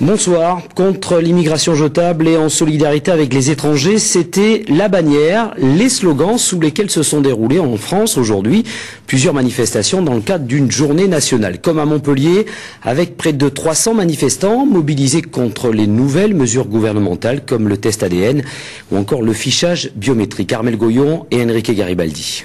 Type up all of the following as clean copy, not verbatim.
Bonsoir. Contre l'immigration jetable et en solidarité avec les étrangers, c'était la bannière, les slogans sous lesquels se sont déroulées en France aujourd'hui plusieurs manifestations dans le cadre d'une journée nationale. Comme à Montpellier, avec près de 300 manifestants mobilisés contre les nouvelles mesures gouvernementales comme le test ADN ou encore le fichage biométrique. Armel Goyon et Enrique Garibaldi.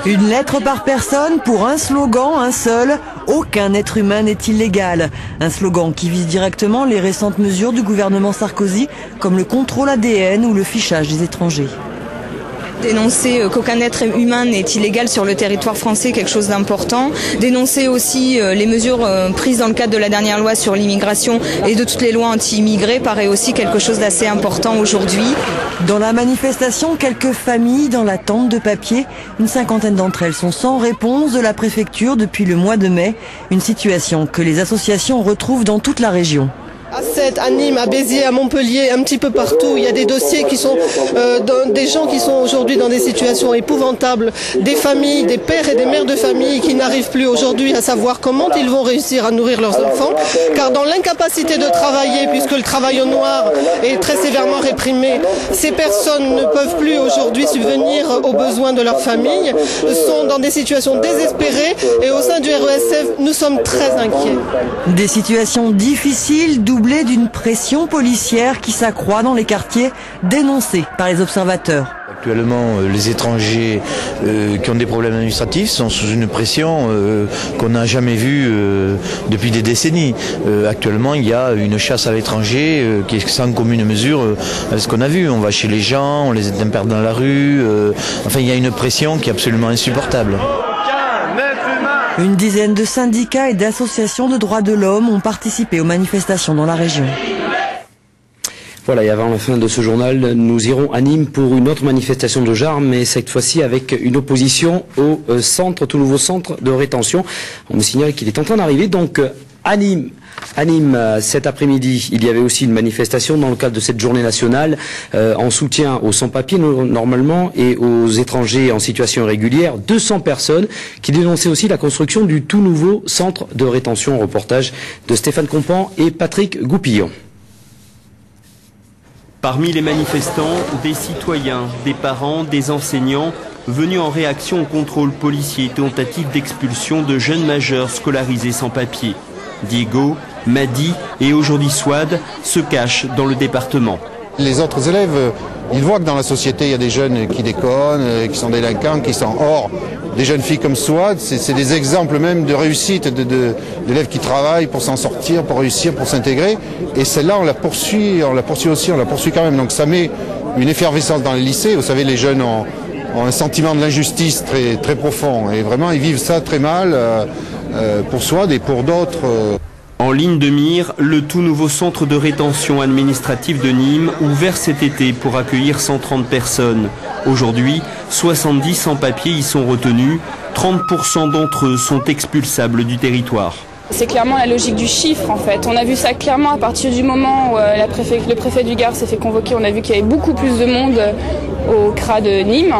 Une lettre par personne pour un slogan, un seul. Aucun être humain n'est illégal. Un slogan qui vise directement les récentes mesures du gouvernement Sarkozy, comme le contrôle ADN ou le fichage des étrangers. Dénoncer qu'aucun être humain n'est illégal sur le territoire français, quelque chose d'important. Dénoncer aussi les mesures prises dans le cadre de la dernière loi sur l'immigration et de toutes les lois anti-immigrés paraît aussi quelque chose d'assez important aujourd'hui. Dans la manifestation, quelques familles dans l'attente de papier. Une cinquantaine d'entre elles sont sans réponse de la préfecture depuis le mois de mai. Une situation que les associations retrouvent dans toute la région. À Sète, à Nîmes, à Béziers, à Montpellier, un petit peu partout, il y a des dossiers qui sont des gens qui sont aujourd'hui dans des situations épouvantables, des familles, des pères et des mères de famille qui n'arrivent plus aujourd'hui à savoir comment ils vont réussir à nourrir leurs enfants, car dans l'incapacité de travailler, puisque le travail au noir est très sévèrement réprimé, ces personnes ne peuvent plus aujourd'hui subvenir aux besoins de leur famille, sont dans des situations désespérées et au sein du RESF, nous sommes très inquiets. Des situations difficiles, doublée d'une pression policière qui s'accroît dans les quartiers dénoncés par les observateurs. Actuellement, les étrangers qui ont des problèmes administratifs sont sous une pression qu'on n'a jamais vue depuis des décennies. Actuellement, il y a une chasse à l'étranger qui est sans commune mesure avec ce qu'on a vu. On va chez les gens, on les intempère dans la rue. Enfin, il y a une pression qui est absolument insupportable. Une dizaine de syndicats et d'associations de droits de l'homme ont participé aux manifestations dans la région. Voilà, et avant la fin de ce journal, nous irons à Nîmes pour une autre manifestation de genre, mais cette fois-ci avec une opposition au tout nouveau centre de rétention. On me signale qu'il est en train d'arriver, donc à Nîmes, cet après-midi, il y avait aussi une manifestation dans le cadre de cette journée nationale en soutien aux sans-papiers normalement et aux étrangers en situation irrégulière. 200 personnes qui dénonçaient aussi la construction du tout nouveau centre de rétention. Reportage de Stéphane Compan et Patrick Goupillon. Parmi les manifestants, des citoyens, des parents, des enseignants venus en réaction au contrôle policier et tentative d'expulsion de jeunes majeurs scolarisés sans papier. Diego, Madi et aujourd'hui Swad se cachent dans le département. Les autres élèves, ils voient que dans la société, il y a des jeunes qui déconnent, qui sont délinquants, qui sont hors. Des jeunes filles comme Swad, c'est des exemples même de réussite d'élèves qui travaillent pour s'en sortir, pour réussir, pour s'intégrer. Et celle-là, on la poursuit quand même. Donc ça met une effervescence dans les lycées. Vous savez, les jeunes ont un sentiment de l'injustice très, très profond. Et vraiment, ils vivent ça très mal pour Swad et pour d'autres. En ligne de mire, le tout nouveau centre de rétention administrative de Nîmes, ouvert cet été pour accueillir 130 personnes. Aujourd'hui, 70 sans-papiers y sont retenus, 30% d'entre eux sont expulsables du territoire. C'est clairement la logique du chiffre en fait. On a vu ça clairement à partir du moment où le préfet du Gard s'est fait convoquer. On a vu qu'il y avait beaucoup plus de monde au CRA de Nîmes.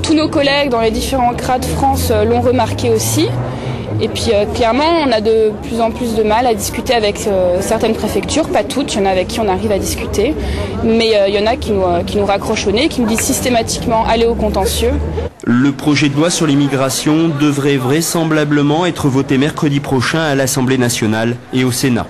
Tous nos collègues dans les différents CRA de France l'ont remarqué aussi. Et puis clairement, on a de plus en plus de mal à discuter avec certaines préfectures, pas toutes, il y en a avec qui on arrive à discuter, mais il y en a qui nous raccrochent au nez, qui nous disent systématiquement allez au contentieux. Le projet de loi sur l'immigration devrait vraisemblablement être voté mercredi prochain à l'Assemblée nationale et au Sénat.